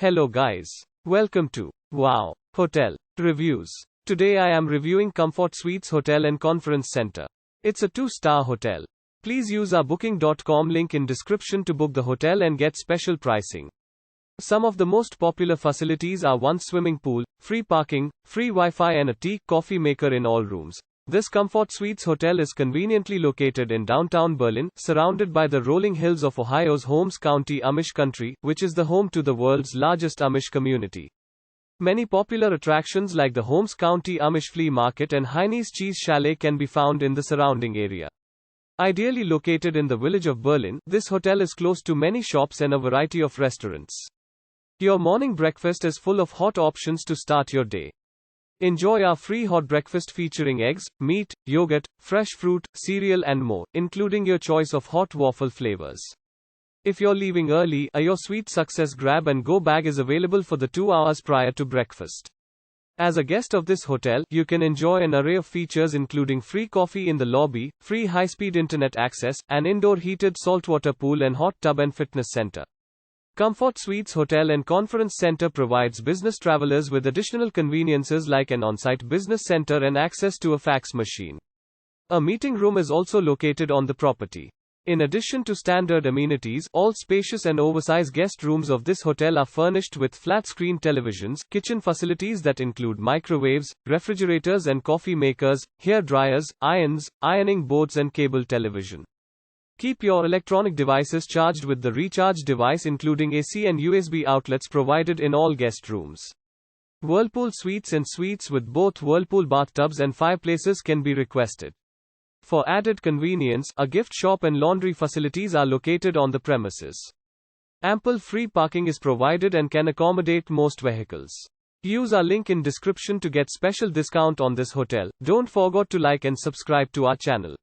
Hello guys. Welcome to Wow Hotel Reviews. Today I am reviewing Comfort Suites Hotel and Conference Center. It's a 2-star hotel. Please use our booking.com link in description to book the hotel and get special pricing. Some of the most popular facilities are one swimming pool, free parking, free Wi-Fi and a tea, coffee maker in all rooms. This Comfort Suites Hotel is conveniently located in downtown Berlin, surrounded by the rolling hills of Ohio's Holmes County Amish country, which is the home to the world's largest Amish community. Many popular attractions like the Holmes County Amish Flea Market and Heini's Cheese Chalet can be found in the surrounding area. Ideally located in the village of Berlin, this hotel is close to many shops and a variety of restaurants. Your morning breakfast is full of hot options to start your day. Enjoy our free hot breakfast featuring eggs, meat, yogurt, fresh fruit, cereal and more, including your choice of hot waffle flavors. If you're leaving early, your sweet success grab and go bag is available for the 2 hours prior to breakfast. As a guest of this hotel, you can enjoy an array of features including free coffee in the lobby, free high-speed internet access, an indoor heated saltwater pool and hot tub and fitness center. Comfort Suites Hotel and Conference Center provides business travelers with additional conveniences like an on-site business center and access to a fax machine. A meeting room is also located on the property. In addition to standard amenities, all spacious and oversized guest rooms of this hotel are furnished with flat-screen televisions, kitchen facilities that include microwaves, refrigerators and coffee makers, hair dryers, irons, ironing boards and cable television. Keep your electronic devices charged with the recharge device including AC and USB outlets provided in all guest rooms. Whirlpool suites and suites with both Whirlpool bathtubs and fireplaces can be requested. For added convenience, a gift shop and laundry facilities are located on the premises. Ample free parking is provided and can accommodate most vehicles. Use our link in description to get special discount on this hotel. Don't forget to like and subscribe to our channel.